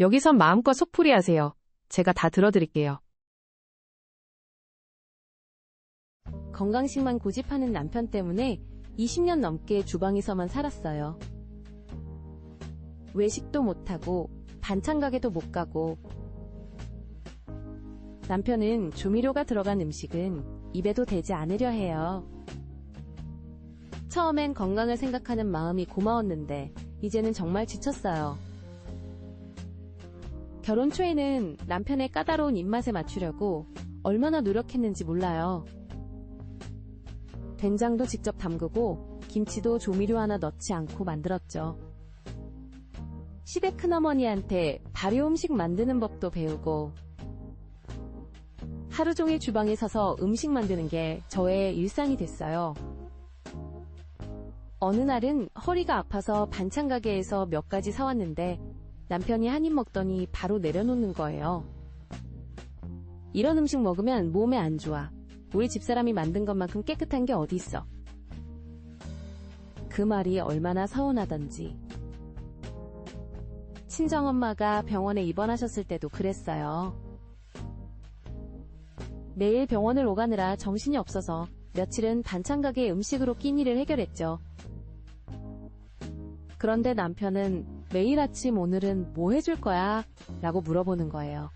여기선 마음껏 속풀이 하세요. 제가 다 들어드릴게요. 건강식만 고집하는 남편 때문에 20년 넘게 주방에서만 살았어요. 외식도 못하고 반찬 가게도 못 가고, 남편은 조미료가 들어간 음식은 입에도 대지 않으려 해요. 처음엔 건강을 생각하는 마음이 고마웠는데 이제는 정말 지쳤어요. 결혼 초에는 남편의 까다로운 입맛에 맞추려고 얼마나 노력했는지 몰라요. 된장도 직접 담그고 김치도 조미료 하나 넣지 않고 만들었죠. 시댁 큰어머니한테 발효 음식 만드는 법도 배우고, 하루 종일 주방에 서서 음식 만드는 게 저의 일상이 됐어요. 어느 날은 허리가 아파서 반찬 가게에서 몇 가지 사왔는데 남편이 한 입 먹더니 바로 내려놓는 거예요. 이런 음식 먹으면 몸에 안 좋아. 우리 집사람이 만든 것만큼 깨끗한 게 어디 있어. 그 말이 얼마나 서운하던지. 친정엄마가 병원에 입원하셨을 때도 그랬어요. 매일 병원을 오가느라 정신이 없어서 며칠은 반찬 가게 음식으로 끼니를 해결했죠. 그런데 남편은 매일 아침 오늘은 뭐 해줄 거야? 라고 물어보는 거예요.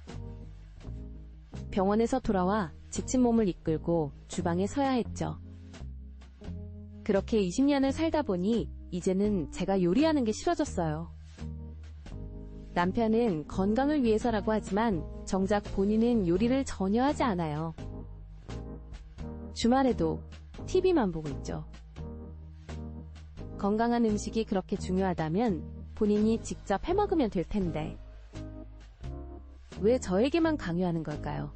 병원에서 돌아와 지친 몸을 이끌고 주방에 서야 했죠. 그렇게 20년을 살다 보니 이제는 제가 요리하는 게 싫어졌어요. 남편은 건강을 위해서라고 하지만 정작 본인은 요리를 전혀 하지 않아요. 주말에도 TV만 보고 있죠. 건강한 음식이 그렇게 중요하다면 본인이 직접 해먹으면 될 텐데 왜 저에게만 강요하는 걸까요?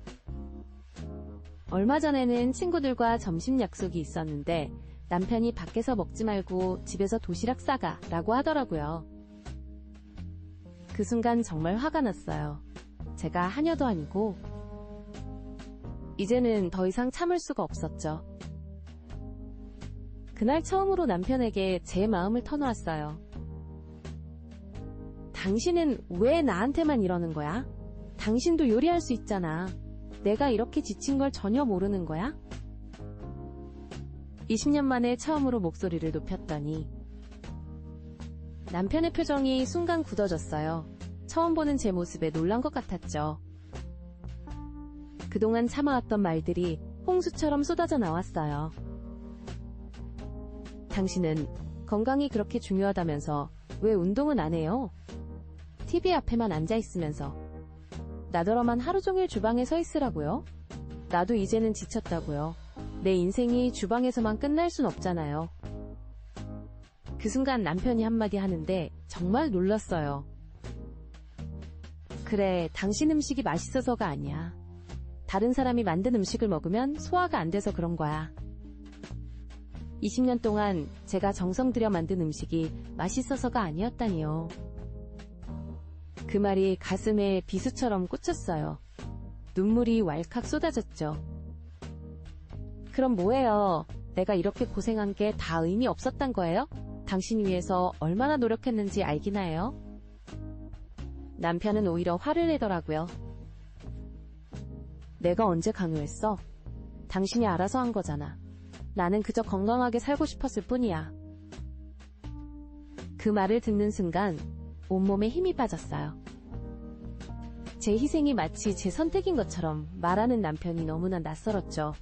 얼마 전에는 친구들과 점심 약속이 있었는데 남편이 밖에서 먹지 말고 집에서 도시락 싸가 라고 하더라고요. 그 순간 정말 화가 났어요. 제가 하녀도 아니고. 이제는 더 이상 참을 수가 없었죠. 그날 처음으로 남편에게 제 마음을 터놓았어요. 당신은 왜 나한테만 이러는 거야? 당신도 요리할 수 있잖아. 내가 이렇게 지친 걸 전혀 모르는 거야? 20년 만에 처음으로 목소리를 높였더니 남편의 표정이 순간 굳어졌어요. 처음 보는 제 모습에 놀란 것 같았죠. 그동안 참아왔던 말들이 홍수처럼 쏟아져 나왔어요. 당신은 건강이 그렇게 중요하다면서 왜 운동은 안 해요? TV 앞에만 앉아있으면서 나더러만 하루 종일 주방에 서 있으라고요? 나도 이제는 지쳤다고요. 내 인생이 주방에서만 끝날 순 없잖아요. 그 순간 남편이 한마디 하는데 정말 놀랐어요. 그래, 당신 음식이 맛있어서가 아니야. 다른 사람이 만든 음식을 먹으면 소화가 안 돼서 그런 거야. 20년 동안 제가 정성 들여 만든 음식이 맛있어서가 아니었다니요. 그 말이 가슴에 비수처럼 꽂혔어요. 눈물이 왈칵 쏟아졌죠. 그럼 뭐예요? 내가 이렇게 고생한 게 다 의미 없었단 거예요? 당신 위해서 얼마나 노력했는지 알기나 해요? 남편은 오히려 화를 내더라고요. 내가 언제 강요했어? 당신이 알아서 한 거잖아. 나는 그저 건강하게 살고 싶었을 뿐이야. 그 말을 듣는 순간 온몸에 힘이 빠졌어요. 제 희생이 마치 제 선택인 것처럼 말하는 남편이 너무나 낯설었죠.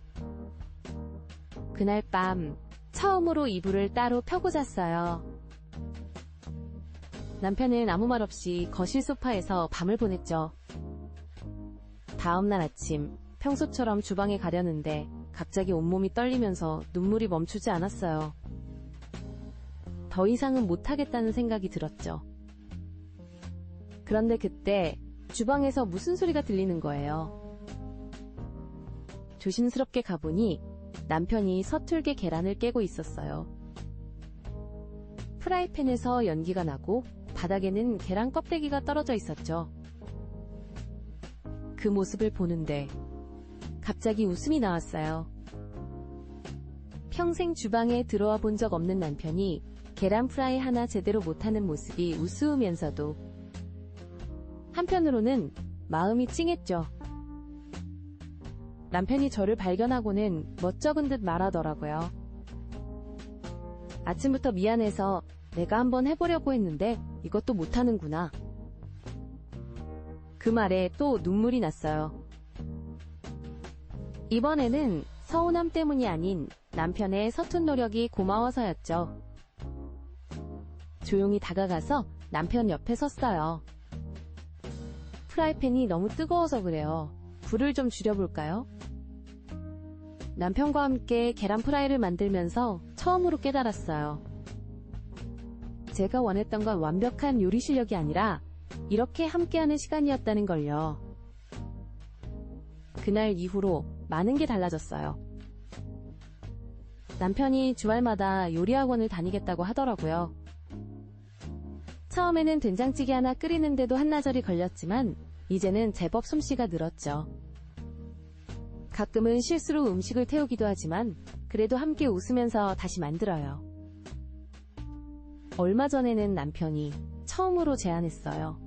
그날 밤 처음으로 이불을 따로 펴고 잤어요. 남편은 아무 말 없이 거실 소파에서 밤을 보냈죠. 다음날 아침 평소처럼 주방에 가려는데 갑자기 온몸이 떨리면서 눈물이 멈추지 않았어요. 더 이상은 못하겠다는 생각이 들었죠. 그런데 그때 주방에서 무슨 소리가 들리는 거예요. 조심스럽게 가보니 남편이 서툴게 계란을 깨고 있었어요. 프라이팬에서 연기가 나고 바닥에는 계란 껍데기가 떨어져 있었죠. 그 모습을 보는데 갑자기 웃음이 나왔어요. 평생 주방에 들어와 본 적 없는 남편이 계란 프라이 하나 제대로 못하는 모습이 우스우면서도 한편으로는 마음이 찡했죠. 남편이 저를 발견하고는 멋쩍은 듯 말하더라고요. 아침부터 미안해서 내가 한번 해보려고 했는데 이것도 못하는구나. 그 말에 또 눈물이 났어요. 이번에는 서운함 때문이 아닌 남편의 서툰 노력이 고마워서였죠. 조용히 다가가서 남편 옆에 섰어요. 프라이팬이 너무 뜨거워서 그래요. 불을 좀 줄여볼까요? 남편과 함께 계란 프라이를 만들면서 처음으로 깨달았어요. 제가 원했던 건 완벽한 요리 실력이 아니라 이렇게 함께하는 시간이었다는 걸요. 그날 이후로 많은 게 달라졌어요. 남편이 주말마다 요리학원을 다니겠다고 하더라고요. 처음에는 된장찌개 하나 끓이는데도 한나절이 걸렸지만 이제는 제법 솜씨가 늘었죠. 가끔은 실수로 음식을 태우기도 하지만 그래도 함께 웃으면서 다시 만들어요. 얼마 전에는 남편이 처음으로 제안했어요.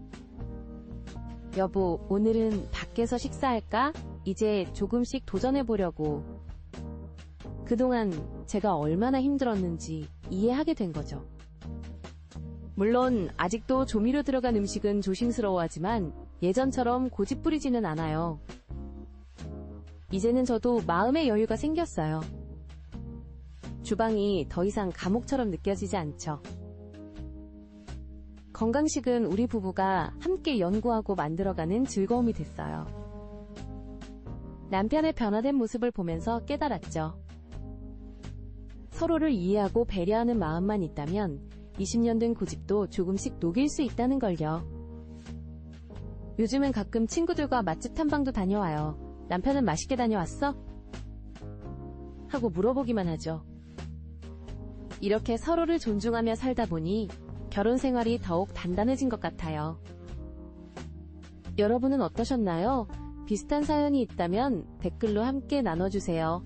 여보, 오늘은 밖에서 식사할까? 이제 조금씩 도전해보려고. 그동안 제가 얼마나 힘들었는지 이해하게 된 거죠. 물론 아직도 조미료 들어간 음식은 조심스러워하지만 예전처럼 고집부리지는 않아요. 이제는 저도 마음의 여유가 생겼어요. 주방이 더 이상 감옥처럼 느껴지지 않죠. 건강식은 우리 부부가 함께 연구하고 만들어가는 즐거움이 됐어요. 남편의 변화된 모습을 보면서 깨달았죠. 서로를 이해하고 배려하는 마음만 있다면 20년 된 고집도 조금씩 녹일 수 있다는 걸요. 요즘은 가끔 친구들과 맛집 탐방도 다녀와요. 남편은 맛있게 다녀왔어? 하고 물어보기만 하죠. 이렇게 서로를 존중하며 살다 보니 결혼 생활이 더욱 단단해진 것 같아요. 여러분은 어떠셨나요? 비슷한 사연이 있다면 댓글로 함께 나눠주세요.